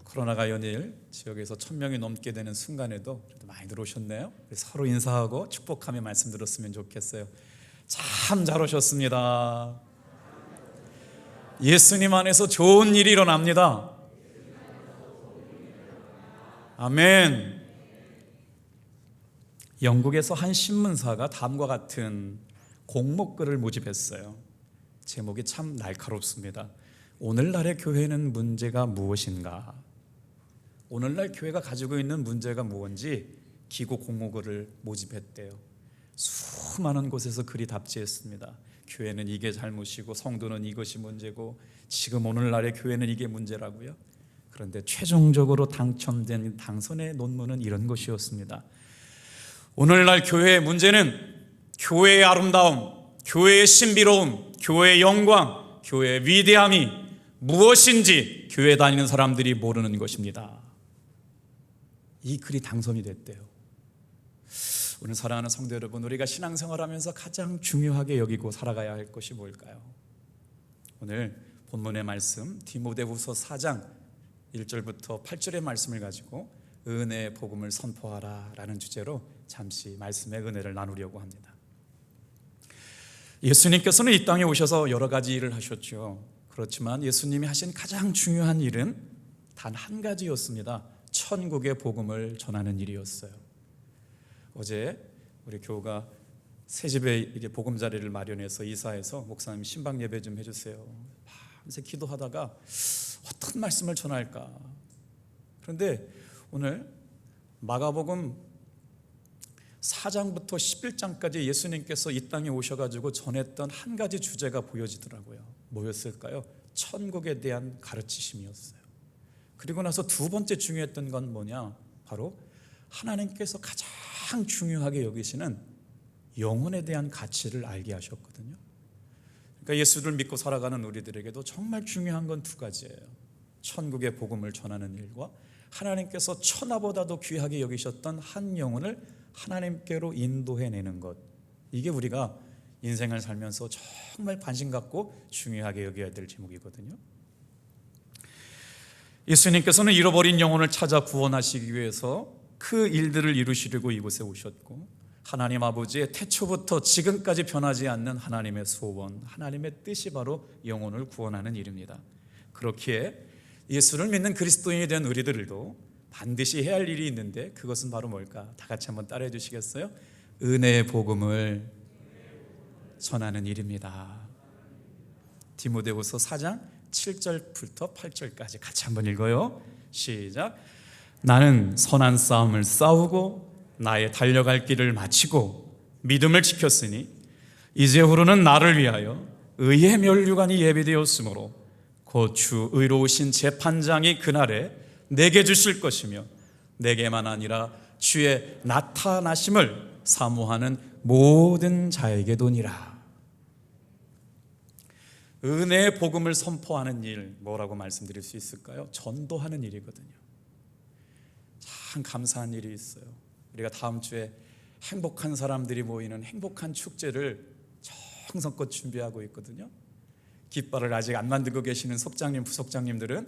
코로나가 연일 지역에서 1,000명이 넘게 되는 순간에도 그래도 많이 들어오셨네요. 서로 인사하고 축복하며 말씀 들었으면 좋겠어요. 참 잘 오셨습니다. 예수님 안에서 좋은 일이 일어납니다. 아멘. 영국에서 한 신문사가 다음과 같은 공목글을 모집했어요. 제목이 참 날카롭습니다. 오늘날의 교회는 문제가 무엇인가? 오늘날 교회가 가지고 있는 문제가 무엇인지 기고 공목글을 모집했대요. 수많은 곳에서 글이 답지했습니다. 교회는 이게 잘못이고 성도는 이것이 문제고 지금 오늘날의 교회는 이게 문제라고요. 그런데 최종적으로 당첨된 당선의 논문은 이런 것이었습니다. 오늘날 교회의 문제는 교회의 아름다움, 교회의 신비로움, 교회의 영광, 교회의 위대함이 무엇인지 교회 다니는 사람들이 모르는 것입니다. 이 글이 당선이 됐대요. 오늘 사랑하는 성도 여러분, 우리가 신앙생활하면서 가장 중요하게 여기고 살아가야 할 것이 뭘까요? 오늘 본문의 말씀 디모데후서 4장 1절부터 8절의 말씀을 가지고 은혜의 복음을 선포하라 라는 주제로 잠시 말씀의 은혜를 나누려고 합니다. 예수님께서는 이 땅에 오셔서 여러 가지 일을 하셨죠. 그렇지만 예수님이 하신 가장 중요한 일은 단 한 가지였습니다. 천국의 복음을 전하는 일이었어요. 어제 우리 교우가 새집에 이게 보금자리를 마련해서 이사해서 목사님 신방 예배 좀 해주세요. 밤새 기도하다가 어떤 말씀을 전할까. 그런데 오늘 마가복음 4장부터 11장까지 예수님께서 이 땅에 오셔가지고 전했던 한 가지 주제가 보여지더라고요. 뭐였을까요? 천국에 대한 가르치심이었어요. 그리고 나서 두 번째 중요했던 건 뭐냐? 바로 하나님께서 가장 중요하게 여기시는 영혼에 대한 가치를 알게 하셨거든요. 그러니까 예수를 믿고 살아가는 우리들에게도 정말 중요한 건 두 가지예요. 천국의 복음을 전하는 일과 하나님께서 천하보다도 귀하게 여기셨던 한 영혼을 하나님께로 인도해내는 것. 이게 우리가 인생을 살면서 정말 관심 갖고 중요하게 여겨야 될 제목이거든요. 예수님께서는 잃어버린 영혼을 찾아 구원하시기 위해서 그 일들을 이루시려고 이곳에 오셨고, 하나님 아버지의 태초부터 지금까지 변하지 않는 하나님의 소원, 하나님의 뜻이 바로 영혼을 구원하는 일입니다. 그렇기에 예수를 믿는 그리스도인이 된 우리들도 반드시 해야 할 일이 있는데 그것은 바로 뭘까? 다 같이 한번 따라해 주시겠어요? 은혜의 복음을 전하는 일입니다. 디모데후서 4장 7절부터 8절까지 같이 한번 읽어요. 시작. 나는 선한 싸움을 싸우고 나의 달려갈 길을 마치고 믿음을 지켰으니 이제후로는 나를 위하여 의의 면류관이 예비되었으므로 곧 주 의로우신 재판장이 그날에 내게 주실 것이며 내게만 아니라 주의 나타나심을 사모하는 모든 자에게 도니라. 은혜의 복음을 선포하는 일, 뭐라고 말씀드릴 수 있을까요? 전도하는 일이거든요. 참 감사한 일이 있어요. 우리가 다음 주에 행복한 사람들이 모이는 행복한 축제를 정성껏 준비하고 있거든요. 깃발을 아직 안 만들고 계시는 속장님, 부속장님들은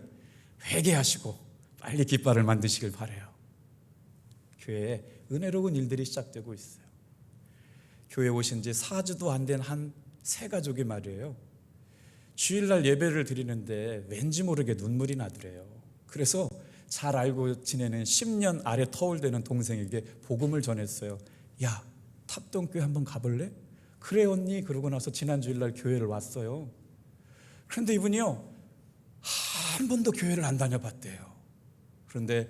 회개하시고 빨리 깃발을 만드시길 바라요. 교회에 은혜로운 일들이 시작되고 있어요. 교회에 오신 지 4주도 안 된 한 세 가족이 말이에요. 주일날 예배를 드리는데 왠지 모르게 눈물이 나더래요. 그래서 잘 알고 지내는 10년 아래 터울되는 동생에게 복음을 전했어요. 야, 탑동교회 한번 가볼래? 그래 언니. 그러고 나서 지난 주일날 교회를 왔어요. 그런데 이분이요, 한 번도 교회를 안 다녀봤대요. 그런데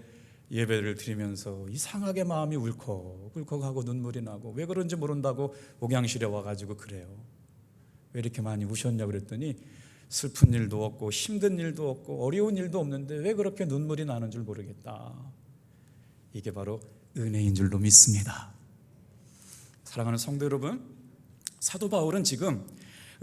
예배를 드리면서 이상하게 마음이 울컥울컥하고 눈물이 나고 왜 그런지 모른다고 목양실에 와가지고 그래요. 왜 이렇게 많이 우셨냐 그랬더니 슬픈 일도 없고 힘든 일도 없고 어려운 일도 없는데 왜 그렇게 눈물이 나는 줄 모르겠다. 이게 바로 은혜인 줄로 믿습니다. 사랑하는 성도 여러분, 사도 바울은 지금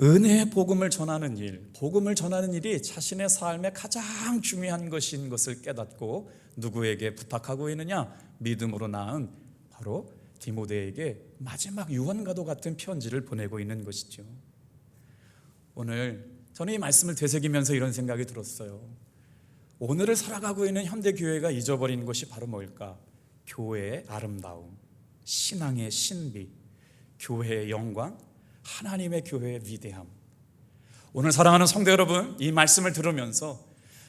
은혜의 복음을 전하는 일, 복음을 전하는 일이 자신의 삶의 가장 중요한 것인 것을 깨닫고 누구에게 부탁하고 있느냐? 믿음으로 낳은 바로 디모데에게 마지막 유언과도 같은 편지를 보내고 있는 것이죠. 오늘 저는 이 말씀을 되새기면서 이런 생각이 들었어요. 오늘을 살아가고 있는 현대 교회가 잊어버린 것이 바로 뭘까? 교회의 아름다움, 신앙의 신비, 교회의 영광, 하나님의 교회의 위대함. 오늘 사랑하는 성도 여러분, 이 말씀을 들으면서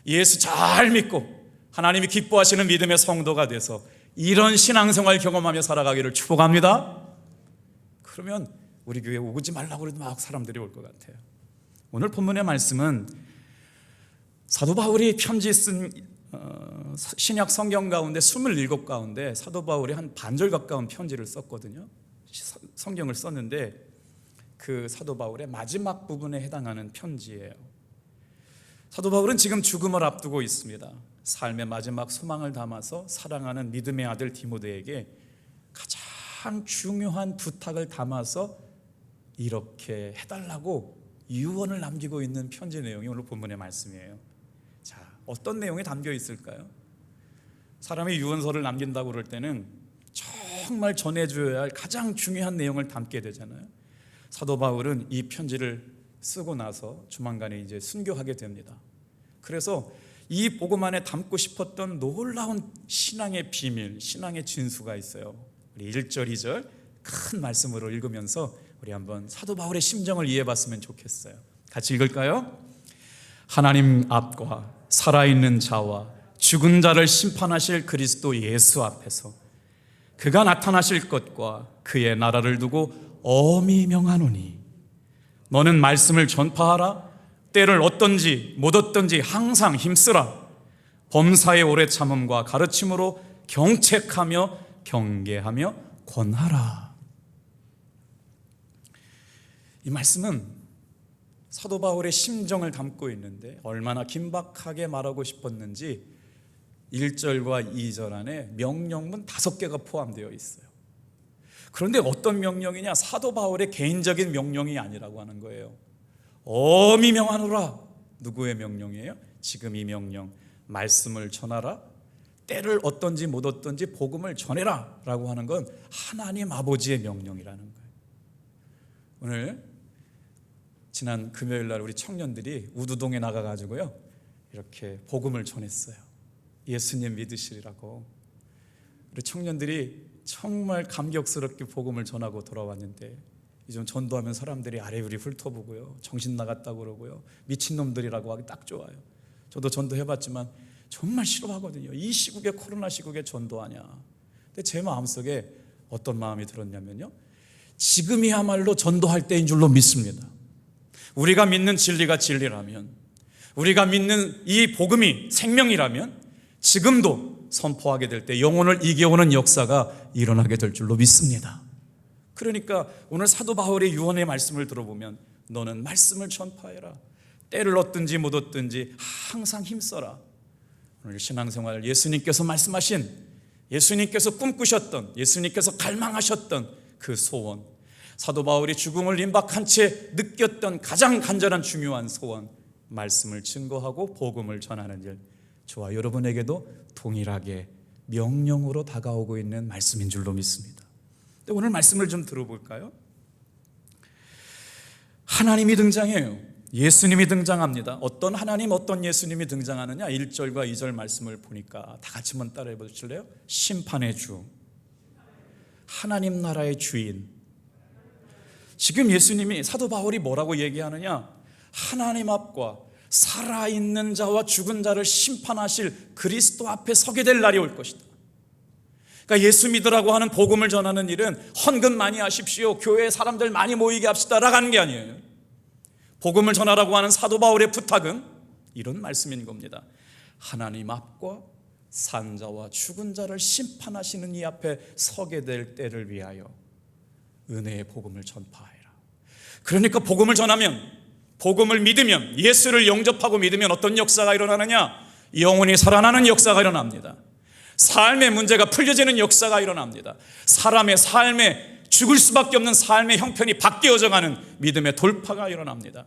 예수 잘 믿고 하나님이 기뻐하시는 믿음의 성도가 돼서 이런 신앙생활 경험하며 살아가기를 축복합니다. 그러면 우리 교회에 오지 말라고 해도 막 사람들이 올 것 같아요. 오늘 본문의 말씀은 사도 바울이 편지 쓴 신약 성경 가운데 27 가운데 사도 바울이 한 반절 가까운 편지를 썼거든요. 성경을 썼는데 그 사도 바울의 마지막 부분에 해당하는 편지예요. 사도 바울은 지금 죽음을 앞두고 있습니다. 삶의 마지막 소망을 담아서 사랑하는 믿음의 아들 디모데에게 가장 중요한 부탁을 담아서 이렇게 해달라고 유언을 남기고 있는 편지 내용이 오늘 본문의 말씀이에요. 자, 어떤 내용이 담겨 있을까요? 사람이 유언서를 남긴다고 그럴 때는 정말 전해줘야 할 가장 중요한 내용을 담게 되잖아요. 사도 바울은 이 편지를 쓰고 나서 조만간에 이제 순교하게 됩니다. 그래서 이 복음 안에 담고 싶었던 놀라운 신앙의 비밀, 신앙의 진수가 있어요. 우리 1절, 2절 큰 말씀으로 읽으면서 우리 한번 사도 바울의 심정을 이해해 봤으면 좋겠어요. 같이 읽을까요? 하나님 앞과 살아있는 자와 죽은 자를 심판하실 그리스도 예수 앞에서 그가 나타나실 것과 그의 나라를 두고 엄히 명하노니 너는 말씀을 전파하라. 때를 얻든지 못 얻든지 항상 힘쓰라. 범사의 오래 참음과 가르침으로 경책하며 경계하며 권하라. 이 말씀은 사도 바울의 심정을 담고 있는데 얼마나 긴박하게 말하고 싶었는지 1절과 2절 안에 명령문 5개가 포함되어 있어요. 그런데 어떤 명령이냐? 사도 바울의 개인적인 명령이 아니라고 하는 거예요. 엄히 명하노라. 누구의 명령이에요? 지금 이 명령, 말씀을 전하라. 때를 얻든지 못 얻든지 복음을 전해라 라고 하는 건 하나님 아버지의 명령이라는 거예요. 오늘 지난 금요일 날 우리 청년들이 우두동에 나가가지고요 이렇게 복음을 전했어요. 예수님 믿으시리라고. 우리 청년들이 정말 감격스럽게 복음을 전하고 돌아왔는데 요즘 전도하면 사람들이 아래우리 훑어보고요, 정신 나갔다고 그러고요, 미친놈들이라고 하기 딱 좋아요. 저도 전도해봤지만 정말 싫어하거든요. 이 시국에, 코로나 시국에 전도하냐. 근데 제 마음속에 어떤 마음이 들었냐면요, 지금이야말로 전도할 때인 줄로 믿습니다. 우리가 믿는 진리가 진리라면, 우리가 믿는 이 복음이 생명이라면 지금도 선포하게 될 때 영혼을 이겨오는 역사가 일어나게 될 줄로 믿습니다. 그러니까 오늘 사도 바울의 유언의 말씀을 들어보면 너는 말씀을 전파해라. 때를 얻든지 못 얻든지 항상 힘써라. 오늘 신앙생활 예수님께서 말씀하신, 예수님께서 꿈꾸셨던, 예수님께서 갈망하셨던 그 소원, 사도 바울이 죽음을 임박한 채 느꼈던 가장 간절한 중요한 소원, 말씀을 증거하고 복음을 전하는 일, 저와 여러분에게도 동일하게 명령으로 다가오고 있는 말씀인 줄로 믿습니다. 근데 오늘 말씀을 좀 들어볼까요? 하나님이 등장해요. 예수님이 등장합니다. 어떤 하나님, 어떤 예수님이 등장하느냐? 1절과 2절 말씀을 보니까 다 같이 한번 따라해 보실래요? 심판의 주, 하나님 나라의 주인. 지금 예수님이, 사도 바울이 뭐라고 얘기하느냐? 하나님 앞과 살아있는 자와 죽은 자를 심판하실 그리스도 앞에 서게 될 날이 올 것이다. 그러니까 예수 믿으라고 하는 복음을 전하는 일은 헌금 많이 하십시오, 교회에 사람들 많이 모이게 합시다 라고 하는 게 아니에요. 복음을 전하라고 하는 사도 바울의 부탁은 이런 말씀인 겁니다. 하나님 앞과 산 자와 죽은 자를 심판하시는 이 앞에 서게 될 때를 위하여 은혜의 복음을 전파하라. 그러니까 복음을 전하면, 복음을 믿으면, 예수를 영접하고 믿으면 어떤 역사가 일어나느냐? 영혼이 살아나는 역사가 일어납니다. 삶의 문제가 풀려지는 역사가 일어납니다. 사람의 삶에, 죽을 수밖에 없는 삶의 형편이 바뀌어져 가는 믿음의 돌파가 일어납니다.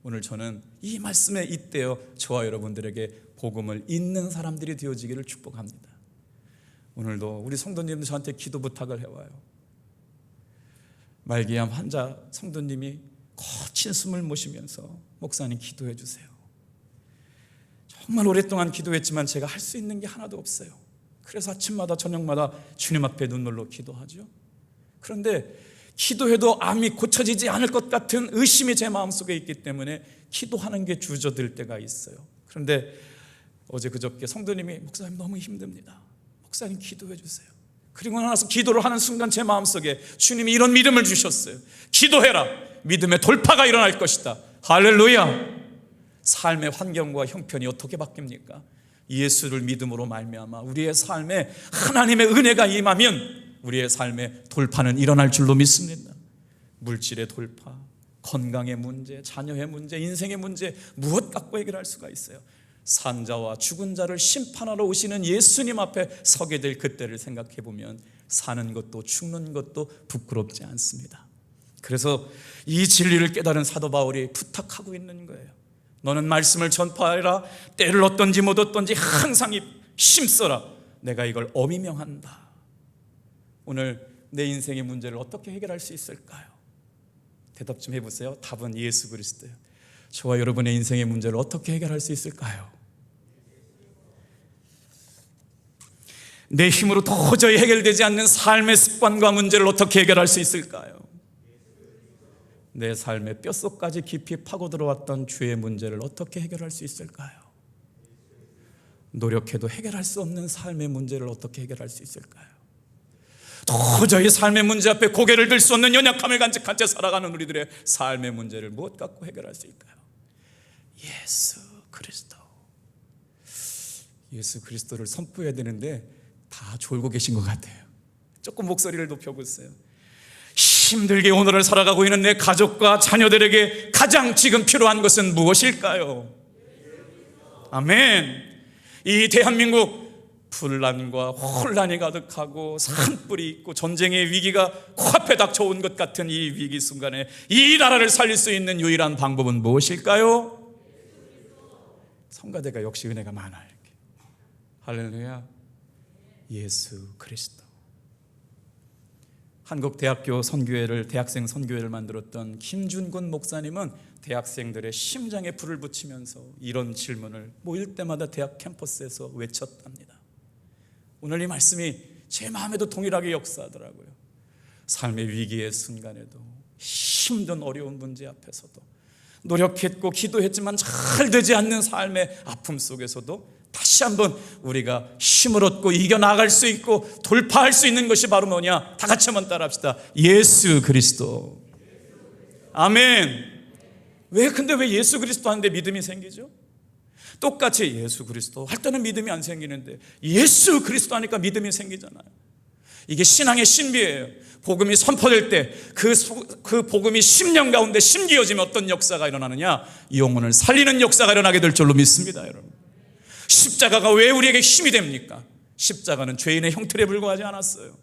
오늘 저는 이 말씀에 잇대어 저와 여러분들에게 복음을 읽는 사람들이 되어지기를 축복합니다. 오늘도 우리 성도님들 저한테 기도 부탁을 해와요. 말기암 환자 성도님이 거친 숨을 모시면서 목사님 기도해 주세요. 정말 오랫동안 기도했지만 제가 할 수 있는 게 하나도 없어요. 그래서 아침마다 저녁마다 주님 앞에 눈물로 기도하죠. 그런데 기도해도 암이 고쳐지지 않을 것 같은 의심이 제 마음속에 있기 때문에 기도하는 게 주저될 때가 있어요. 그런데 어제 그저께 성도님이 목사님 너무 힘듭니다, 목사님 기도해 주세요. 그리고 나서 기도를 하는 순간 제 마음속에 주님이 이런 믿음을 주셨어요. 기도해라, 믿음의 돌파가 일어날 것이다. 할렐루야. 삶의 환경과 형편이 어떻게 바뀝니까? 예수를 믿음으로 말미암아 우리의 삶에 하나님의 은혜가 임하면 우리의 삶에 돌파는 일어날 줄로 믿습니다. 물질의 돌파, 건강의 문제, 자녀의 문제, 인생의 문제, 무엇 갖고 해결할 수가 있어요? 산자와 죽은 자를 심판하러 오시는 예수님 앞에 서게 될 그때를 생각해 보면 사는 것도 죽는 것도 부끄럽지 않습니다. 그래서 이 진리를 깨달은 사도 바울이 부탁하고 있는 거예요. 너는 말씀을 전파하라. 때를 얻든지 못 얻든지 항상 힘써라. 내가 이걸 엄히 명한다. 오늘 내 인생의 문제를 어떻게 해결할 수 있을까요? 대답 좀 해보세요. 답은 예수 그리스도예요. 저와 여러분의 인생의 문제를 어떻게 해결할 수 있을까요? 내 힘으로 도저히 해결되지 않는 삶의 습관과 문제를 어떻게 해결할 수 있을까요? 내 삶의 뼛속까지 깊이 파고 들어왔던 죄의 문제를 어떻게 해결할 수 있을까요? 노력해도 해결할 수 없는 삶의 문제를 어떻게 해결할 수 있을까요? 도저히 삶의 문제 앞에 고개를 들 수 없는 연약함을 간직한 채 살아가는 우리들의 삶의 문제를 무엇 갖고 해결할 수 있을까요? 예수 그리스도. 예수 그리스도를 선포해야 되는데 다 졸고 계신 것 같아요. 조금 목소리를 높여보세요. 힘들게 오늘을 살아가고 있는 내 가족과 자녀들에게 가장 지금 필요한 것은 무엇일까요? 아멘. 이 대한민국 분란과 혼란이 가득하고 산불이 있고 전쟁의 위기가 코앞에 닥쳐온 것 같은 이 위기 순간에 이 나라를 살릴 수 있는 유일한 방법은 무엇일까요? 성가대가 역시 은혜가 많아요. 할렐루야. 예수 그리스도. 한국대학교 선교회를 대학생 선교회를 만들었던 김준군 목사님은 대학생들의 심장에 불을 붙이면서 이런 질문을 모일 때마다 대학 캠퍼스에서 외쳤답니다. 오늘 이 말씀이 제 마음에도 동일하게 역사하더라고요. 삶의 위기의 순간에도 힘든 어려운 문제 앞에서도 노력했고 기도했지만 잘 되지 않는 삶의 아픔 속에서도 다시 한번 우리가 힘을 얻고 이겨나갈 수 있고 돌파할 수 있는 것이 바로 뭐냐? 다 같이 한번 따라합시다. 예수 그리스도. 아멘. 근데 왜 예수 그리스도 하는데 믿음이 생기죠? 똑같이 예수 그리스도 할 때는 믿음이 안 생기는데 예수 그리스도 하니까 믿음이 생기잖아요. 이게 신앙의 신비예요. 복음이 선포될 때 그 복음이 심령 가운데 심기어지면 어떤 역사가 일어나느냐? 영혼을 살리는 역사가 일어나게 될 줄로 믿습니다, 여러분. 십자가가 왜 우리에게 힘이 됩니까? 십자가는 죄인의 형틀에 불과하지 않았어요.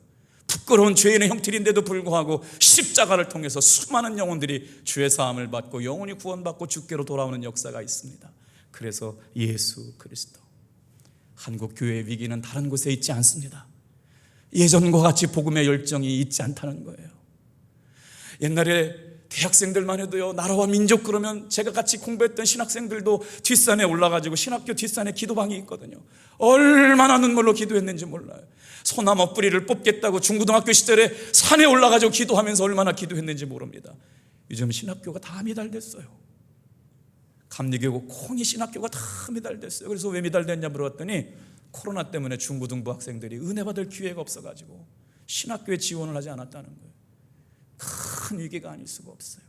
부끄러운 죄인의 형틀인데도 불구하고 십자가를 통해서 수많은 영혼들이 죄 사함을 받고 영혼이 구원받고 주께로 돌아오는 역사가 있습니다. 그래서 예수 그리스도. 한국 교회의 위기는 다른 곳에 있지 않습니다. 예전과 같이 복음의 열정이 있지 않다는 거예요. 옛날에 대학생들만 해도요, 나라와 민족 그러면 제가 같이 공부했던 신학생들도 뒷산에 올라가지고 신학교 뒷산에 기도방이 있거든요. 얼마나 눈물로 기도했는지 몰라요. 소나무 뿌리를 뽑겠다고 중고등학교 시절에 산에 올라가지고 기도하면서 얼마나 기도했는지 모릅니다. 요즘 신학교가 다 미달됐어요. 감리교고 콩이 신학교가 다 미달됐어요. 그래서 왜 미달됐냐 물어봤더니 코로나 때문에 중고등부 학생들이 은혜 받을 기회가 없어가지고 신학교에 지원을 하지 않았다는 거예요. 큰 위기가 아닐 수가 없어요.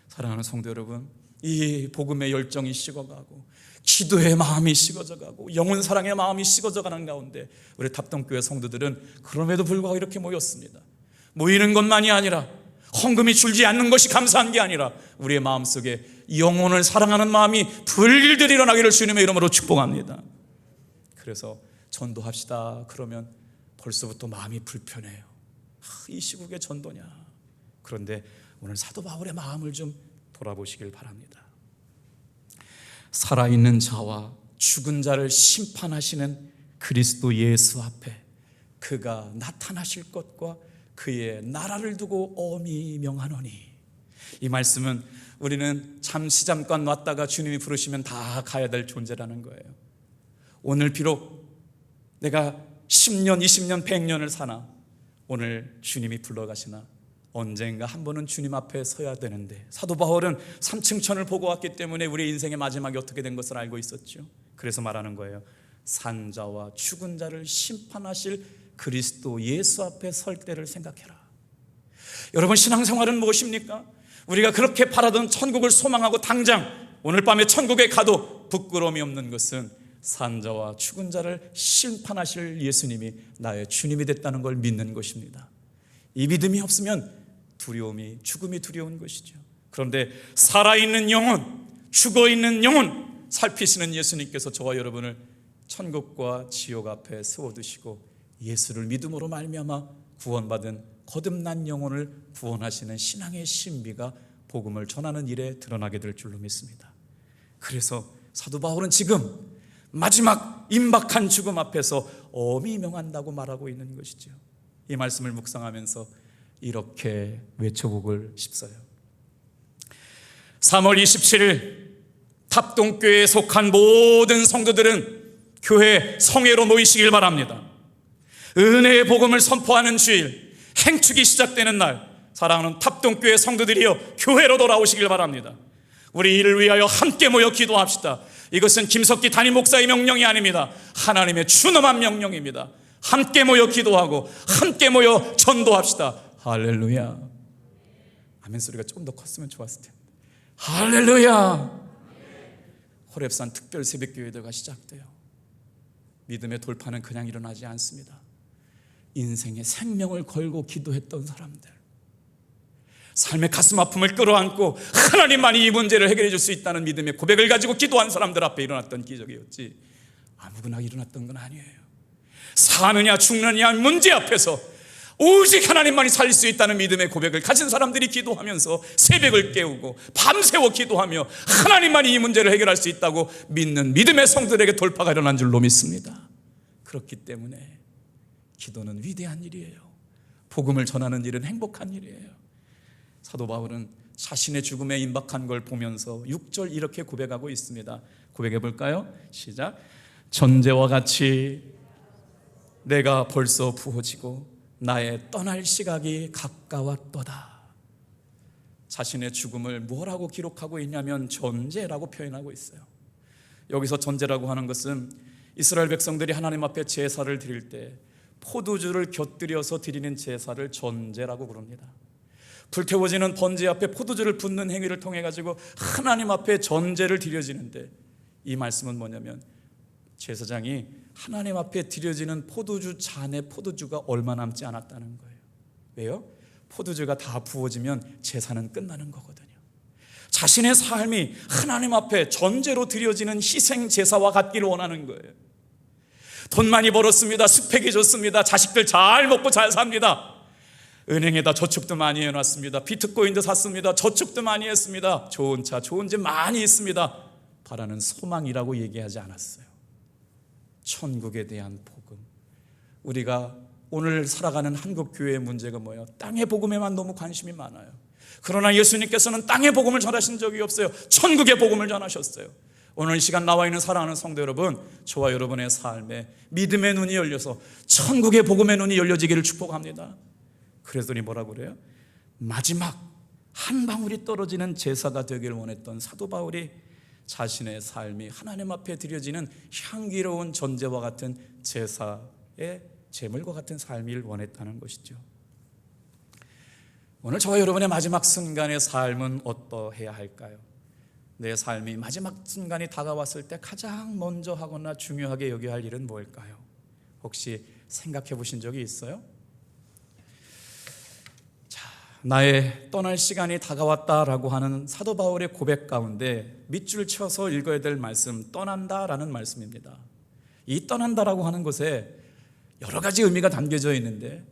사랑하는 성도 여러분, 이 복음의 열정이 식어가고 기도의 마음이 식어져가고 영혼 사랑의 마음이 식어져가는 가운데 우리 답동교회 성도들은 그럼에도 불구하고 이렇게 모였습니다. 모이는 것만이 아니라 헌금이 줄지 않는 것이 감사한 게 아니라 우리의 마음속에 영혼을 사랑하는 마음이 불길들이 일어나기를 주님의 이름으로 축복합니다. 그래서 전도합시다 그러면 벌써부터 마음이 불편해요. 이 시국에 전도냐. 그런데 오늘 사도 바울의 마음을 좀 돌아보시길 바랍니다. 살아있는 자와 죽은 자를 심판하시는 그리스도 예수 앞에 그가 나타나실 것과 그의 나라를 두고 엄히 명하노니. 이 말씀은 우리는 잠깐 왔다가 주님이 부르시면 다 가야 될 존재라는 거예요. 오늘 비록 내가 10년, 20년, 100년을 사나 오늘 주님이 불러가시나 언젠가 한 번은 주님 앞에 서야 되는데, 사도 바울은 삼층천을 보고 왔기 때문에 우리의 인생의 마지막이 어떻게 된 것을 알고 있었죠. 그래서 말하는 거예요. 산자와 죽은 자를 심판하실 그리스도 예수 앞에 설 때를 생각해라. 여러분, 신앙생활은 무엇입니까? 우리가 그렇게 바라던 천국을 소망하고 당장 오늘 밤에 천국에 가도 부끄러움이 없는 것은 산자와 죽은 자를 심판하실 예수님이 나의 주님이 됐다는 걸 믿는 것입니다. 이 믿음이 없으면 두려움이, 죽음이 두려운 것이죠. 그런데 살아있는 영혼, 죽어있는 영혼 살피시는 예수님께서 저와 여러분을 천국과 지옥 앞에 세워두시고 예수를 믿음으로 말미암아 구원받은 거듭난 영혼을 구원하시는 신앙의 신비가 복음을 전하는 일에 드러나게 될 줄로 믿습니다. 그래서 사도 바울은 지금 마지막 임박한 죽음 앞에서 엄히 명한다고 말하고 있는 것이죠. 이 말씀을 묵상하면서 이렇게 외쳐보고 싶어요. 3월 27일 탑동교회에 속한 모든 성도들은 교회 성회로 모이시길 바랍니다. 은혜의 복음을 선포하는 주일, 행축이 시작되는 날, 사랑하는 탑동교회 성도들이여 교회로 돌아오시길 바랍니다. 우리 이를 위하여 함께 모여 기도합시다. 이것은 김석기 담임 목사의 명령이 아닙니다. 하나님의 준엄한 명령입니다. 함께 모여 기도하고 함께 모여 전도합시다. 할렐루야. 아멘 소리가 조금 더 컸으면 좋았을 텐데. 할렐루야. 호렙산 특별 새벽교회가 시작돼요. 믿음의 돌파는 그냥 일어나지 않습니다. 인생의 생명을 걸고 기도했던 사람들, 삶의 가슴 아픔을 끌어안고 하나님만이 이 문제를 해결해 줄 수 있다는 믿음의 고백을 가지고 기도한 사람들 앞에 일어났던 기적이었지 아무거나 일어났던 건 아니에요. 사느냐 죽느냐 문제 앞에서 오직 하나님만이 살릴 수 있다는 믿음의 고백을 가진 사람들이 기도하면서 새벽을 깨우고 밤새워 기도하며 하나님만이 이 문제를 해결할 수 있다고 믿는 믿음의 성들에게 돌파가 일어난 줄로 믿습니다. 그렇기 때문에 기도는 위대한 일이에요. 복음을 전하는 일은 행복한 일이에요. 사도 바울은 자신의 죽음에 임박한 걸 보면서 6절 이렇게 고백하고 있습니다. 고백해 볼까요? 시작. 전제와 같이 내가 벌써 부어지고 나의 떠날 시각이 가까웠도다. 자신의 죽음을 뭐라고 기록하고 있냐면 전제라고 표현하고 있어요. 여기서 전제라고 하는 것은 이스라엘 백성들이 하나님 앞에 제사를 드릴 때 포도주를 곁들여서 드리는 제사를 전제라고 부릅니다. 불태워지는 번제 앞에 포도주를 붓는 행위를 통해 가지고 하나님 앞에 전제를 드려지는데, 이 말씀은 뭐냐면 제사장이 하나님 앞에 드려지는 포도주 잔에 포도주가 얼마 남지 않았다는 거예요. 왜요? 포도주가 다 부어지면 제사는 끝나는 거거든요. 자신의 삶이 하나님 앞에 전제로 드려지는 희생 제사와 같기를 원하는 거예요. 돈 많이 벌었습니다. 스펙이 좋습니다. 자식들 잘 먹고 잘 삽니다. 은행에다 저축도 많이 해놨습니다. 비트코인도 샀습니다. 저축도 많이 했습니다. 좋은 차, 좋은 집 많이 있습니다. 바라는 소망이라고 얘기하지 않았어요. 천국에 대한 복음. 우리가 오늘 살아가는 한국교회의 문제가 뭐예요? 땅의 복음에만 너무 관심이 많아요. 그러나 예수님께서는 땅의 복음을 전하신 적이 없어요. 천국의 복음을 전하셨어요. 오늘 이 시간 나와 있는 사랑하는 성도 여러분, 저와 여러분의 삶에 믿음의 눈이 열려서 천국의 복음의 눈이 열려지기를 축복합니다. 그랬더니 뭐라고 그래요? 마지막 한 방울이 떨어지는 제사가 되길 원했던 사도 바울이 자신의 삶이 하나님 앞에 드려지는 향기로운 전제와 같은 제사의 제물과 같은 삶을 원했다는 것이죠. 오늘 저와 여러분의 마지막 순간의 삶은 어떠해야 할까요? 내 삶이 마지막 순간이 다가왔을 때 가장 먼저 하거나 중요하게 여겨야 할 일은 뭘까요? 혹시 생각해 보신 적이 있어요? 나의 떠날 시간이 다가왔다라고 하는 사도 바울의 고백 가운데 밑줄 쳐서 읽어야 될 말씀, 떠난다라는 말씀입니다. 이 떠난다라고 하는 것에 여러 가지 의미가 담겨져 있는데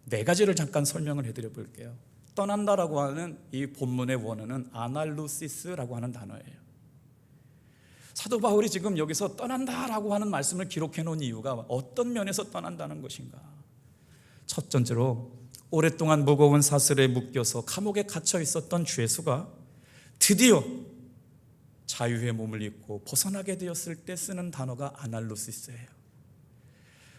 4가지를 잠깐 설명을 해드려 볼게요. 떠난다라고 하는 이 본문의 원어는 아날루시스라고 하는 단어예요. 사도 바울이 지금 여기서 떠난다라고 하는 말씀을 기록해 놓은 이유가 어떤 면에서 떠난다는 것인가? 첫 번째로 오랫동안 무거운 사슬에 묶여서 감옥에 갇혀 있었던 죄수가 드디어 자유의 몸을 입고 벗어나게 되었을 때 쓰는 단어가 아날루시스예요.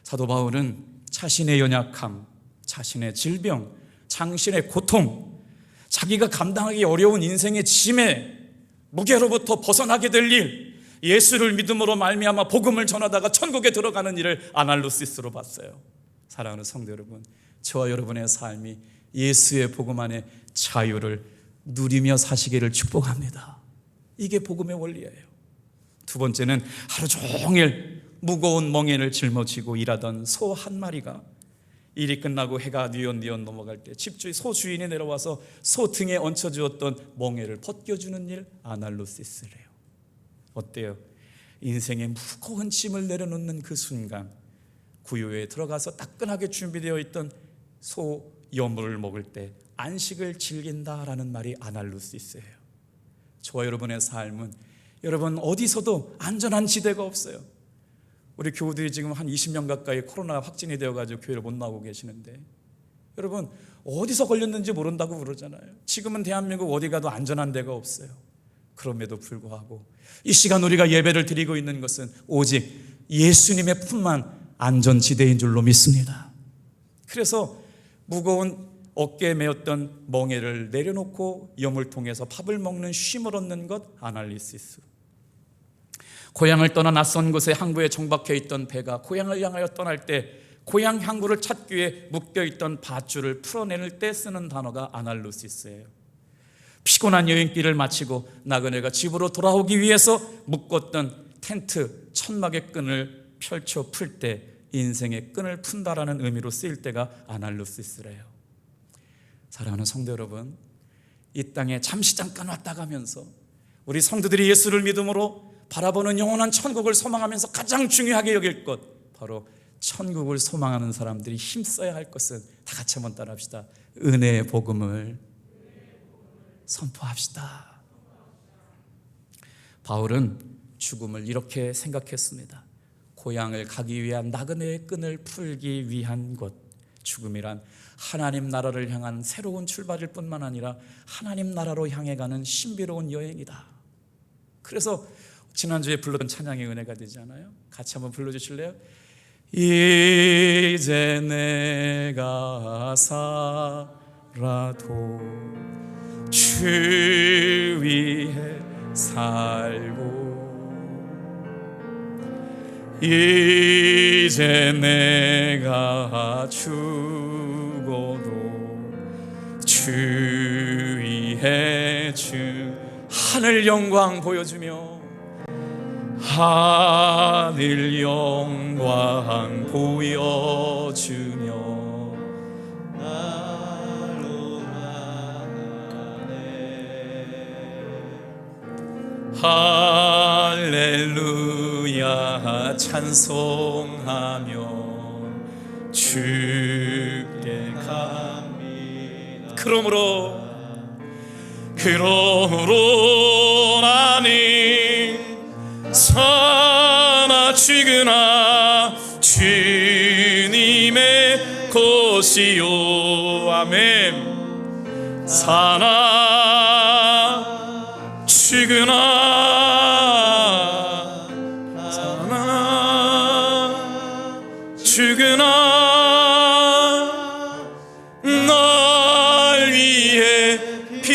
사도 바울은 자신의 연약함, 자신의 질병, 자신의 고통, 자기가 감당하기 어려운 인생의 짐의 무게로부터 벗어나게 될 일, 예수를 믿음으로 말미암아 복음을 전하다가 천국에 들어가는 일을 아날루시스로 봤어요. 사랑하는 성도 여러분, 저와 여러분의 삶이 예수의 복음 안에 자유를 누리며 사시기를 축복합니다. 이게 복음의 원리예요. 두 번째는 하루 종일 무거운 멍에를 짊어지고 일하던 소 한 마리가 일이 끝나고 해가 뉘엿뉘엿 넘어갈 때 소 주인이 내려와서 소 등에 얹혀주었던 멍에를 벗겨주는 일, 아날루시스래요. 어때요? 인생의 무거운 짐을 내려놓는 그 순간 구유에 들어가서 따끈하게 준비되어 있던 소 여물을 먹을 때 안식을 즐긴다라는 말이 아날루시스예요. 저와 여러분의 삶은 여러분 어디서도 안전한 지대가 없어요. 우리 교우들이 지금 한 20년 가까이 코로나 확진이 되어가지고 교회를 못 나오고 계시는데 여러분 어디서 걸렸는지 모른다고 그러잖아요. 지금은 대한민국 어디 가도 안전한 데가 없어요. 그럼에도 불구하고 이 시간 우리가 예배를 드리고 있는 것은 오직 예수님의 품만 안전지대인 줄로 믿습니다. 그래서 무거운 어깨에 메었던 멍에를 내려놓고 염을 통해서 밥을 먹는 쉼을 얻는 것, 아날리시스. 고향을 떠나 낯선 곳에 항구에 정박해 있던 배가 고향을 향하여 떠날 때 고향 항구를 찾기 위해 묶여있던 밧줄을 풀어내릴 때 쓰는 단어가 아날루시스예요. 피곤한 여행길을 마치고 나그네가 집으로 돌아오기 위해서 묶었던 텐트 천막의 끈을 펼쳐 풀 때 인생의 끈을 푼다라는 의미로 쓰일 때가 아날루시스래요. 사랑하는 성도 여러분, 이 땅에 잠시 잠깐 왔다 가면서 우리 성도들이 예수를 믿음으로 바라보는 영원한 천국을 소망하면서 가장 중요하게 여길 것, 바로 천국을 소망하는 사람들이 힘써야 할 것은 다 같이 한번 따라합시다. 은혜의 복음을 선포합시다. 바울은 죽음을 이렇게 생각했습니다. 고향을 가기 위한 나그네의 끈을 풀기 위한 것, 죽음이란 하나님 나라를 향한 새로운 출발일 뿐만 아니라 하나님 나라로 향해 가는 신비로운 여행이다. 그래서 지난주에 불렀던 찬양의 은혜가 되지 않아요? 같이 한번 불러주실래요? 이제 내가 살아도 주 위해 살고 이제 내가 죽어도 주 위해 주 하늘 영광 보여주며 하늘 영광 보여주며 나로 나가네 할렐루야 찬송하며 주께 갑니다. 그러므로 나는 사나 죽으나 주님의 것이요 아멘. 사나 죽으나 날 위해 피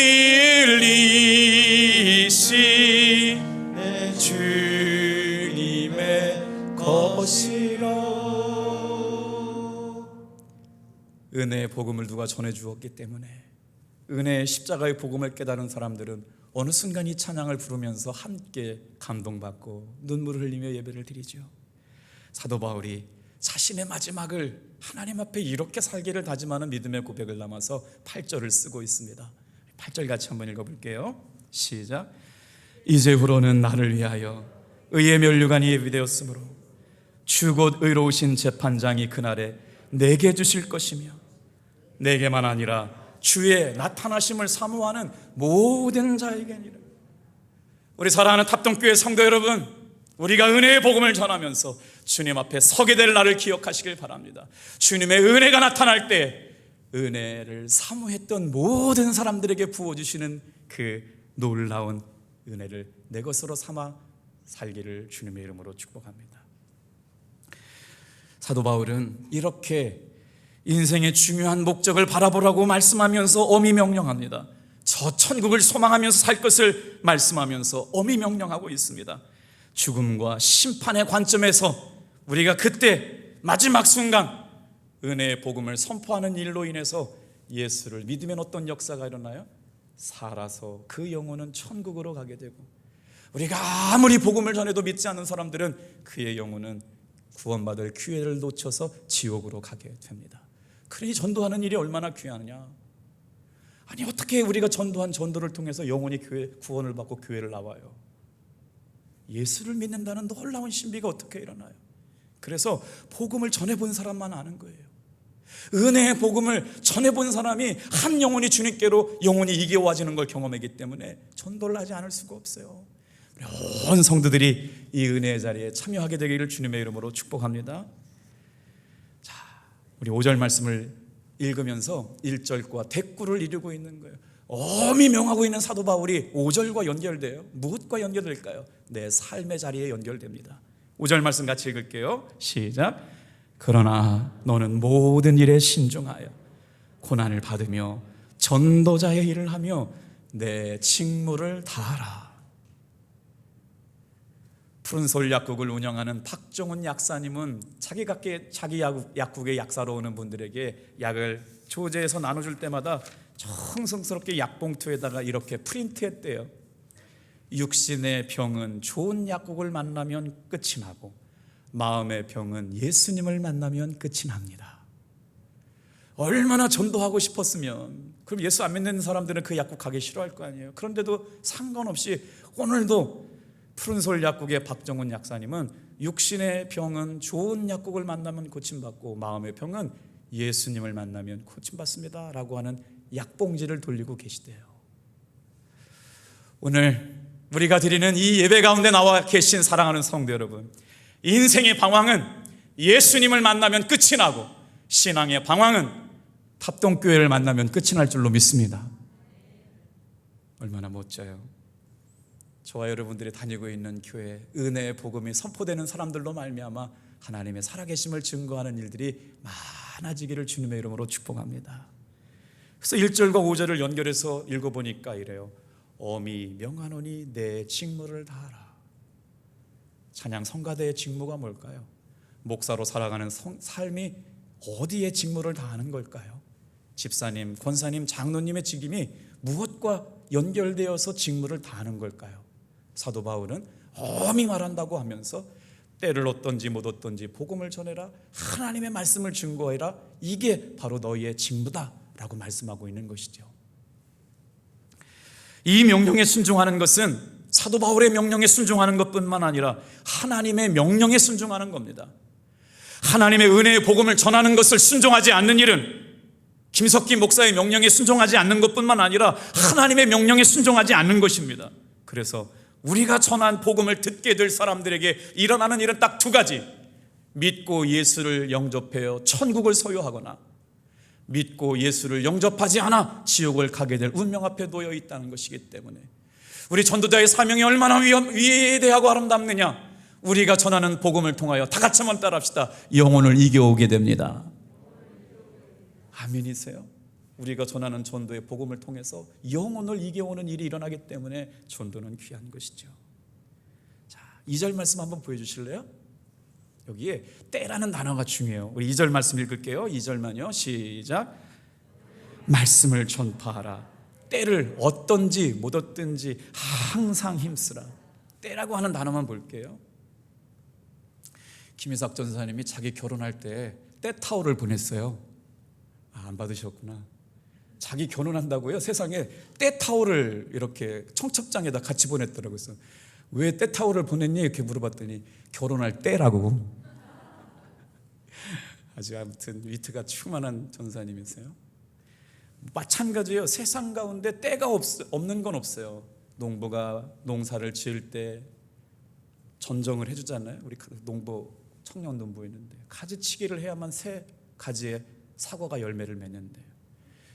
흘리시 내 주님의 것이라. 은혜의 복음을 누가 전해주었기 때문에 은혜의 십자가의 복음을 깨달은 사람들은 어느 순간 이 찬양을 부르면서 함께 감동받고 눈물을 흘리며 예배를 드리죠. 사도 바울이 자신의 마지막을 하나님 앞에 이렇게 살기를 다짐하는 믿음의 고백을 담아서 8절을 쓰고 있습니다. 8절 같이 한번 읽어볼게요. 시작. 이제후로는 나를 위하여 의의 면류관이 예비되었으므로 주 곧 의로우신 재판장이 그날에 내게 주실 것이며 내게만 아니라 주의 나타나심을 사모하는 모든 자에게니라. 우리 사랑하는 탑동교회 성도 여러분, 우리가 은혜의 복음을 전하면서 주님 앞에 서게 될 날을 기억하시길 바랍니다. 주님의 은혜가 나타날 때 은혜를 사모했던 모든 사람들에게 부어주시는 그 놀라운 은혜를 내 것으로 삼아 살기를 주님의 이름으로 축복합니다. 사도 바울은 이렇게 인생의 중요한 목적을 바라보라고 말씀하면서 엄히 명령합니다. 저 천국을 소망하면서 살 것을 말씀하면서 엄히 명령하고 있습니다. 죽음과 심판의 관점에서 우리가 그때 마지막 순간 은혜의 복음을 선포하는 일로 인해서 예수를 믿으면 어떤 역사가 일어나요? 살아서 그 영혼은 천국으로 가게 되고, 우리가 아무리 복음을 전해도 믿지 않는 사람들은 그의 영혼은 구원받을 기회를 놓쳐서 지옥으로 가게 됩니다. 그러니 전도하는 일이 얼마나 귀하냐. 아니 어떻게 우리가 전도한 전도를 통해서 영혼이 구원을 받고 교회를 나와요? 예수를 믿는다는 놀라운 신비가 어떻게 일어나요? 그래서 복음을 전해본 사람만 아는 거예요. 은혜의 복음을 전해본 사람이 한 영혼이 주님께로 영혼이 이겨와지는 걸 경험했기 때문에 전도를 하지 않을 수가 없어요. 온 성도들이 이 은혜의 자리에 참여하게 되기를 주님의 이름으로 축복합니다. 자, 우리 5절 말씀을 읽으면서 1절과 대꾸를 이루고 있는 거예요. 엄히 명하고 있는 사도 바울이 5절과 연결돼요. 무엇과 연결될까요? 내 삶의 자리에 연결됩니다. 5절 말씀 같이 읽을게요. 시작. 그러나 너는 모든 일에 신중하여 고난을 받으며 전도자의 일을 하며 내 직무를 다하라. 푸른솔 약국을 운영하는 박정훈 약사님은 자기 약국에 약사로 오는 분들에게 약을 조제해서 나눠줄 때마다 정성스럽게 약봉투에다가 이렇게 프린트했대요. 육신의 병은 좋은 약국을 만나면 끝이 나고 마음의 병은 예수님을 만나면 끝이 납니다. 얼마나 전도하고 싶었으면, 그럼 예수 안 믿는 사람들은 그 약국 가기 싫어할 거 아니에요. 그런데도 상관없이 오늘도 푸른솔 약국의 박정훈 약사님은 육신의 병은 좋은 약국을 만나면 고침받고 마음의 병은 예수님을 만나면 고침받습니다 라고 하는 약봉지를 돌리고 계시대요. 오늘 우리가 드리는 이 예배 가운데 나와 계신 사랑하는 성도 여러분, 인생의 방황은 예수님을 만나면 끝이 나고 신앙의 방황은 합동교회를 만나면 끝이 날 줄로 믿습니다. 얼마나 멋져요. 저와 여러분들이 다니고 있는 교회, 은혜의 복음이 선포되는 사람들로 말미암아 하나님의 살아계심을 증거하는 일들이 많아지기를 주님의 이름으로 축복합니다. 그래서 1절과 5절을 연결해서 읽어보니까 이래요. 엄히 명하노니 내 직무를 다하라. 찬양 성가대의 직무가 뭘까요? 목사로 살아가는 삶이 어디에 직무를 다하는 걸까요? 집사님, 권사님, 장로님의 직임이 무엇과 연결되어서 직무를 다하는 걸까요? 사도 바울은 엄히 말한다고 하면서 때를 얻든지 못 얻든지 복음을 전해라, 하나님의 말씀을 증거해라, 이게 바로 너희의 직무다 라고 말씀하고 있는 것이죠. 이 명령에 순종하는 것은 사도 바울의 명령에 순종하는 것뿐만 아니라 하나님의 명령에 순종하는 겁니다. 하나님의 은혜의 복음을 전하는 것을 순종하지 않는 일은 김석기 목사의 명령에 순종하지 않는 것뿐만 아니라 하나님의 명령에 순종하지 않는 것입니다. 그래서 우리가 전한 복음을 듣게 될 사람들에게 일어나는 일은 딱 두 가지. 믿고 예수를 영접하여 천국을 소유하거나 믿고 예수를 영접하지 않아 지옥을 가게 될 운명 앞에 놓여 있다는 것이기 때문에 우리 전도자의 사명이 얼마나 위대하고 아름답느냐. 우리가 전하는 복음을 통하여 다 같이 한번 따라합시다. 영혼을 이겨오게 됩니다. 아멘이세요? 우리가 전하는 전도의 복음을 통해서 영혼을 이겨오는 일이 일어나기 때문에 전도는 귀한 것이죠. 자, 2절 말씀 한번 보여주실래요? 여기에 때라는 단어가 중요해요. 우리 2절 말씀 읽을게요. 2절만요. 시작. 말씀을 전파하라. 때를 얻든지 못 얻든지 항상 힘쓰라. 때라고 하는 단어만 볼게요. 김희석 전사님이 자기 결혼할 때 때타올을 보냈어요. 안 받으셨구나. 자기 결혼한다고요? 세상에 때타올을 이렇게 청첩장에다 같이 보냈더라고요. 그래서 왜 때타올을 보냈니? 이렇게 물어봤더니 결혼할 때라고. 아주 아무튼 위트가 충만한 전사님이세요. 마찬가지예요. 세상 가운데 때가 없는 건 없어요. 농부가 농사를 지을 때 전정을 해주잖아요. 우리 농부, 청년 농부 있는데 가지치기를 해야만 새 가지에 사과가 열매를 맺는데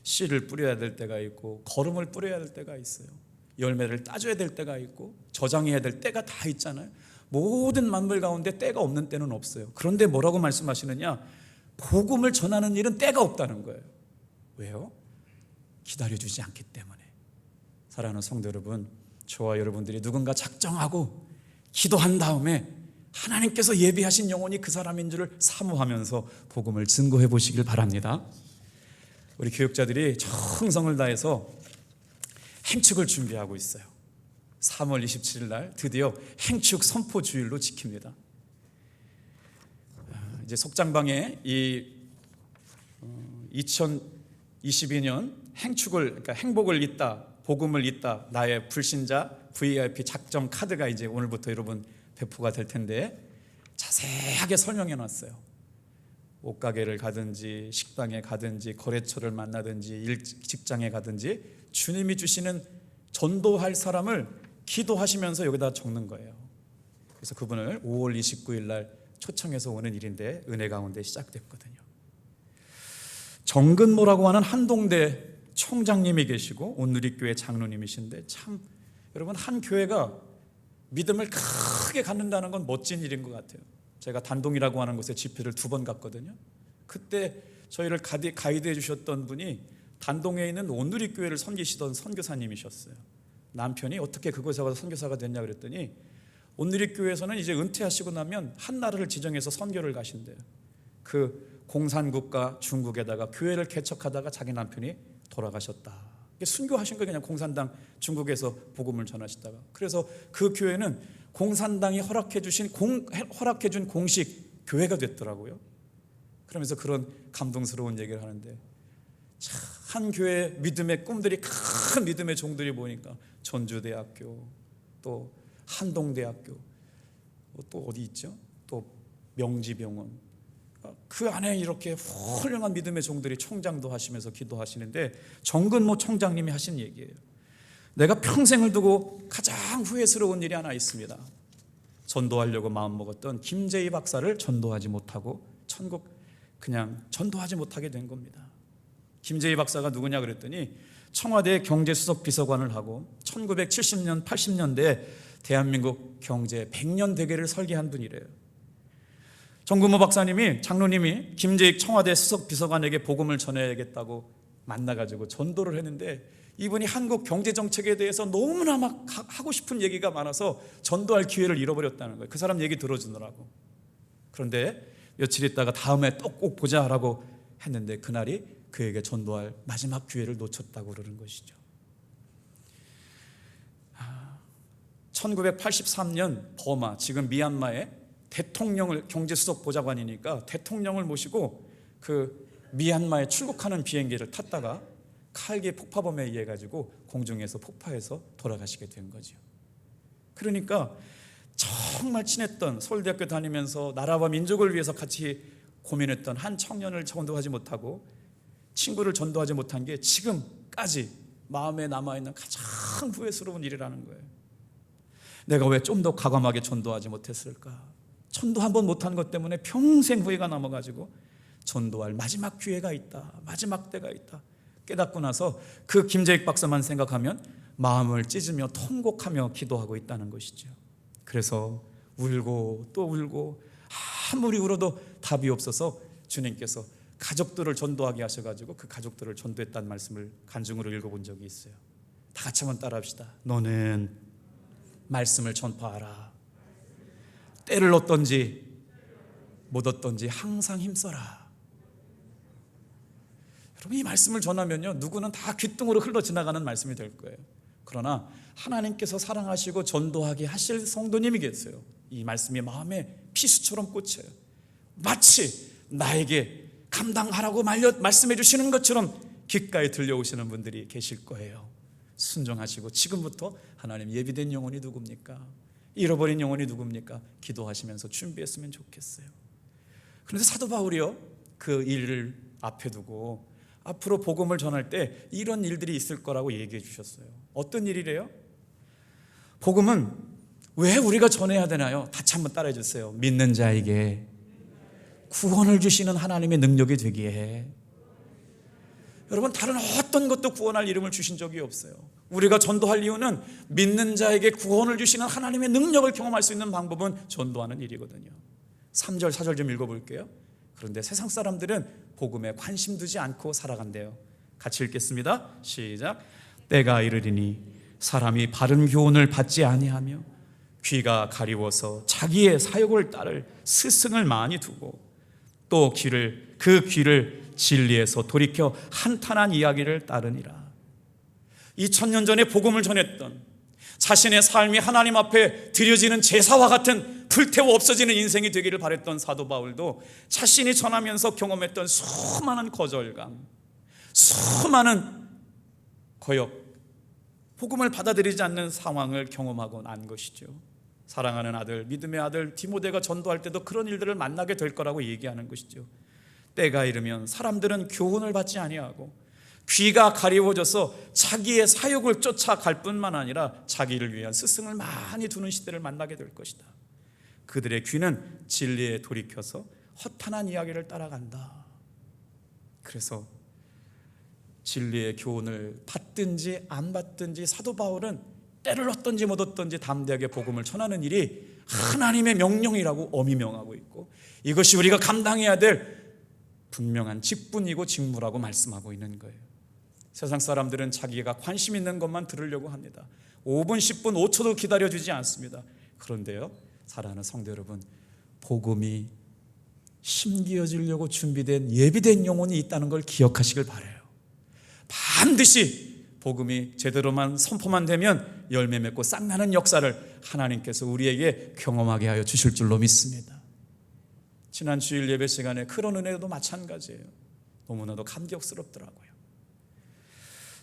씨를 뿌려야 될 때가 있고 거름을 뿌려야 될 때가 있어요. 열매를 따줘야 될 때가 있고 저장해야 될 때가 다 있잖아요. 모든 만물 가운데 때가 없는 때는 없어요. 그런데 뭐라고 말씀하시느냐? 복음을 전하는 일은 때가 없다는 거예요. 왜요? 기다려주지 않기 때문에. 사랑하는 성도 여러분, 저와 여러분들이 누군가 작정하고 기도한 다음에 하나님께서 예비하신 영혼이 그 사람인 줄을 사모하면서 복음을 증거해 보시길 바랍니다. 우리 교육자들이 정성을 다해서 행축을 준비하고 있어요. 3월 27일 날 드디어 행축 선포 주일로 지킵니다. 이제 속장방에 이 2022년 행축을, 그러니까 행복을 잇다, 복음을 잇다, 나의 불신자 VIP 작정 카드가 이제 오늘부터 여러분 배포가 될 텐데 자세하게 설명해 놨어요. 옷가게를 가든지 식당에 가든지 거래처를 만나든지 직장에 가든지 주님이 주시는 전도할 사람을 기도하시면서 여기다 적는 거예요. 그래서 그분을 5월 29일 날 초청해서 오는 일인데 은혜 가운데 시작됐거든요. 정근모라고 하는 한동대 총장님이 계시고 온누리교회 장로님이신데, 참 여러분, 한 교회가 믿음을 크게 갖는다는 건 멋진 일인 것 같아요. 제가 단동이라고 하는 곳에 집회를 2번 갔거든요. 그때 저희를 가이드해 주셨던 분이 단동에 있는 온누리교회를 섬기시던 선교사님이셨어요. 남편이 어떻게 그곳에 가서 선교사가 됐냐 그랬더니 온누리교회에서는 이제 은퇴하시고 나면 한 나라를 지정해서 선교를 가신대요. 그 공산국가 중국에다가 교회를 개척하다가 자기 남편이 돌아가셨다. 순교하신 거, 그냥 공산당 중국에서 복음을 전하시다가. 그래서 그 교회는 공산당이 허락해준 공식 교회가 됐더라고요. 그러면서 그런 감동스러운 얘기를 하는데, 참, 한 교회 믿음의 꿈들이, 큰 믿음의 종들이 모이니까 전주대학교, 또 한동대학교, 또 어디 있죠? 또 명지병원, 그 안에 이렇게 훌륭한 믿음의 종들이 총장도 하시면서 기도하시는데, 정근모 총장님이 하신 얘기예요. 내가 평생을 두고 가장 후회스러운 일이 하나 있습니다. 전도하려고 마음먹었던 김재희 박사를 전도하지 못하고 천국 그냥 전도하지 못하게 된 겁니다. 김재희 박사가 누구냐 그랬더니 청와대 경제수석 비서관을 하고 1970년 80년대에 대한민국 경제 100년 대계를 설계한 분이래요. 정근모 박사님이, 장로님이 김재익 청와대 수석 비서관에게 복음을 전해야겠다고 만나가지고 전도를 했는데, 이분이 한국 경제정책에 대해서 너무나 막 하고 싶은 얘기가 많아서 전도할 기회를 잃어버렸다는 거예요. 그 사람 얘기 들어주느라고. 그런데 며칠 있다가 다음에 또 꼭 보자라고 했는데 그날이 그에게 전도할 마지막 기회를 놓쳤다고 그러는 것이죠. 1983년 버마, 지금 미얀마에 대통령을, 경제수석 보좌관이니까 대통령을 모시고 그 미얀마에 출국하는 비행기를 탔다가 칼기 폭파범에 의해 가지고 공중에서 폭파해서 돌아가시게 된 거죠. 그러니까 정말 친했던, 서울대학교 다니면서 나라와 민족을 위해서 같이 고민했던 한 청년을 전도하지 못하고 친구를 전도하지 못한 게 지금까지 마음에 남아있는 가장 후회스러운 일이라는 거예요. 내가 왜 좀 더 과감하게 전도하지 못했을까? 전도 한 번 못한 것 때문에 평생 후회가 남아가지고 전도할 마지막 기회가 있다, 마지막 때가 있다 깨닫고 나서 그 김재익 박사만 생각하면 마음을 찢으며 통곡하며 기도하고 있다는 것이죠. 그래서 울고 또 울고 아무리 울어도 답이 없어서 주님께서 가족들을 전도하게 하셔가지고 그 가족들을 전도했다는 말씀을 간증으로 읽어본 적이 있어요. 다 같이 한번 따라합시다. 너는 말씀을 전파하라. 때를 얻든지 못 얻든지 항상 힘써라. 여러분, 이 말씀을 전하면요, 누구는 다 귓등으로 흘러 지나가는 말씀이 될 거예요. 그러나 하나님께서 사랑하시고 전도하게 하실 성도님이 계세요. 이 말씀이 마음에 피수처럼 꽂혀요. 마치 나에게 감당하라고 말씀해 주시는 것처럼 귓가에 들려오시는 분들이 계실 거예요. 순종하시고 지금부터 하나님, 예비된 영혼이 누굽니까? 잃어버린 영혼이 누굽니까? 기도하시면서 준비했으면 좋겠어요. 그런데 사도 바울이요, 그 일을 앞에 두고 앞으로 복음을 전할 때 이런 일들이 있을 거라고 얘기해 주셨어요. 어떤 일이래요? 복음은 왜 우리가 전해야 되나요? 같이 한번 따라해 주세요. 믿는 자에게 구원을 주시는 하나님의 능력이 되기에 해. 여러분, 다른 어떤 것도 구원할 이름을 주신 적이 없어요. 우리가 전도할 이유는 믿는 자에게 구원을 주시는 하나님의 능력을 경험할 수 있는 방법은 전도하는 일이거든요. 3절 4절 좀 읽어볼게요. 그런데 세상 사람들은 복음에 관심 두지 않고 살아간대요. 같이 읽겠습니다. 시작. 때가 이르리니 사람이 바른 교훈을 받지 아니하며 귀가 가리워서 자기의 사욕을 따를 스승을 많이 두고 또 그 귀를 진리에서 돌이켜 한탄한 이야기를 따르니라. 2000년 전에 복음을 전했던, 자신의 삶이 하나님 앞에 드려지는 제사와 같은 불태워 없어지는 인생이 되기를 바랬던 사도 바울도 자신이 전하면서 경험했던 수많은 거절감, 수많은 거역, 복음을 받아들이지 않는 상황을 경험하고 난 것이죠. 사랑하는 아들, 믿음의 아들 디모데가 전도할 때도 그런 일들을 만나게 될 거라고 얘기하는 것이죠. 때가 이르면 사람들은 교훈을 받지 아니하고 귀가 가리워져서 자기의 사욕을 쫓아갈 뿐만 아니라 자기를 위한 스승을 많이 두는 시대를 만나게 될 것이다. 그들의 귀는 진리에 돌이켜서 허탄한 이야기를 따라간다. 그래서 진리의 교훈을 받든지 안 받든지 사도 바울은 때를 얻든지 못 얻든지 담대하게 복음을 전하는 일이 하나님의 명령이라고 어미명하고 있고, 이것이 우리가 감당해야 될 분명한 직분이고 직무라고 말씀하고 있는 거예요. 세상 사람들은 자기가 관심 있는 것만 들으려고 합니다. 5분, 10분, 5초도 기다려주지 않습니다. 그런데요, 사랑하는 성도 여러분, 복음이 심기어지려고 준비된 예비된 영혼이 있다는 걸 기억하시길 바라요. 반드시 복음이 제대로만 선포만 되면 열매 맺고 싹나는 역사를 하나님께서 우리에게 경험하게 하여 주실 줄로 믿습니다. 지난 주일 예배 시간에 그런 은혜도 마찬가지예요. 너무나도 감격스럽더라고요.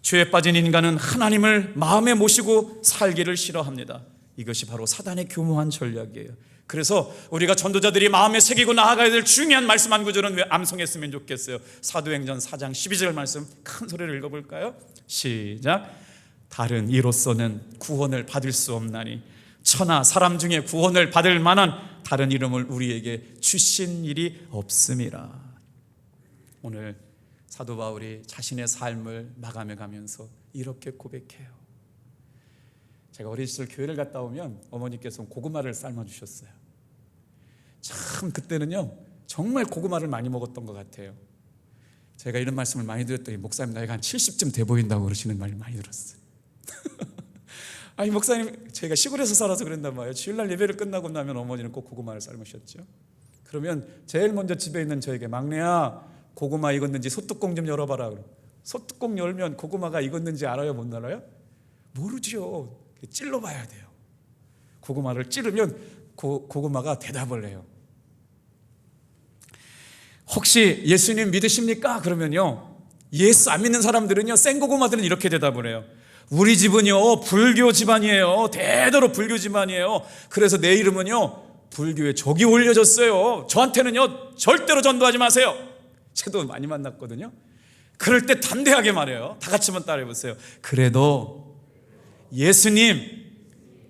죄에 빠진 인간은 하나님을 마음에 모시고 살기를 싫어합니다. 이것이 바로 사단의 교묘한 전략이에요. 그래서 우리가 전도자들이 마음에 새기고 나아가야 될 중요한 말씀 한 구절은 왜 암송했으면 좋겠어요. 사도행전 4장 12절 말씀 큰 소리를 읽어볼까요? 시작. 다른 이로서는 구원을 받을 수 없나니 천하 사람 중에 구원을 받을 만한 다른 이름을 우리에게 주신 일이 없음이라. 오늘 사도 바울이 자신의 삶을 마감해 가면서 이렇게 고백해요. 제가 어린 시절 교회를 갔다 오면 어머니께서 고구마를 삶아주셨어요. 참 그때는요 정말 고구마를 많이 먹었던 것 같아요. 제가 이런 말씀을 많이 드렸더니 목사님 나이가 한 70쯤 돼 보인다고 그러시는 말 많이 들었어요. 아니 목사님, 제가 시골에서 살아서 그랬나 봐요. 주일날 예배를 끝나고 나면 어머니는 꼭 고구마를 삶으셨죠. 그러면 제일 먼저 집에 있는 저에게, 막내야 고구마 익었는지 소뚜껑 좀 열어봐라. 소뚜껑 열면 고구마가 익었는지 알아요, 못 알아요? 모르죠. 찔러봐야 돼요. 고구마를 찌르면 고구마가 대답을 해요. 혹시 예수님 믿으십니까? 그러면요, 예수 안 믿는 사람들은요, 생고구마들은 이렇게 대답을 해요. 우리 집은요 불교 집안이에요. 대대로 불교 집안이에요. 그래서 내 이름은요 불교에 적이 올려졌어요. 저한테는요 절대로 전도하지 마세요. 저도 많이 만났거든요. 그럴 때 담대하게 말해요. 다 같이 한번 따라해 보세요. 그래도 예수님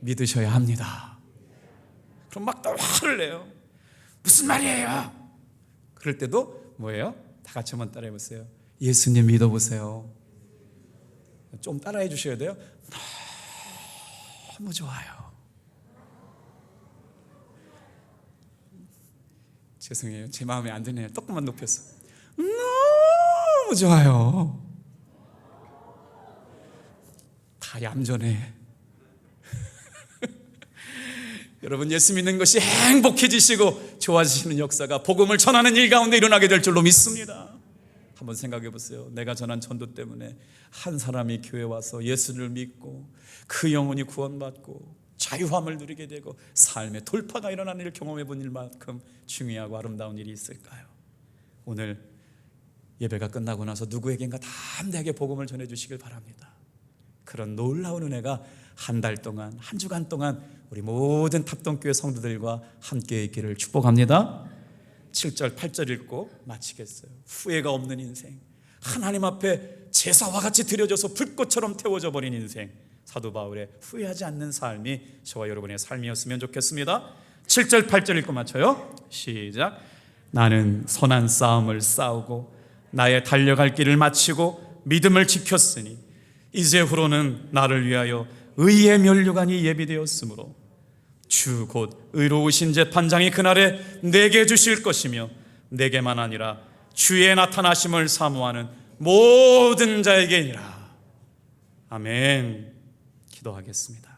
믿으셔야 합니다. 그럼 막 또 화를 내요. 무슨 말이에요? 그럴 때도 뭐예요? 다 같이 한번 따라해 보세요. 예수님 믿어보세요. 좀 따라해 주셔야 돼요. 너무 좋아요. 죄송해요, 제 마음에 안 드네요. 조금만 높여서. 너무 좋아요. 다 얌전해. 여러분, 예수 믿는 것이 행복해지시고 좋아지시는 역사가 복음을 전하는 일 가운데 일어나게 될 줄로 믿습니다. 한번 생각해 보세요. 내가 전한 전도 때문에 한 사람이 교회 와서 예수를 믿고 그 영혼이 구원받고 자유함을 누리게 되고 삶의 돌파가 일어나는 일을 경험해 본 일만큼 중요하고 아름다운 일이 있을까요? 오늘 예배가 끝나고 나서 누구에겐가 담대하게 복음을 전해 주시길 바랍니다. 그런 놀라운 은혜가 한 달 동안, 한 주간 동안 우리 모든 탑동교회 성도들과 함께 있기를 축복합니다. 7절 8절 읽고 마치겠어요. 후회가 없는 인생, 하나님 앞에 제사와 같이 드려져서 불꽃처럼 태워져 버린 인생, 사도 바울의 후회하지 않는 삶이 저와 여러분의 삶이었으면 좋겠습니다. 7절 8절 읽고 마쳐요. 시작. 나는 선한 싸움을 싸우고 나의 달려갈 길을 마치고 믿음을 지켰으니 이제후로는 나를 위하여 의의 면류관이 예비되었으므로 주 곧 의로우신 재판장이 그날에 내게 주실 것이며 내게만 아니라 주의 나타나심을 사모하는 모든 자에게니라. 아멘. 기도하겠습니다.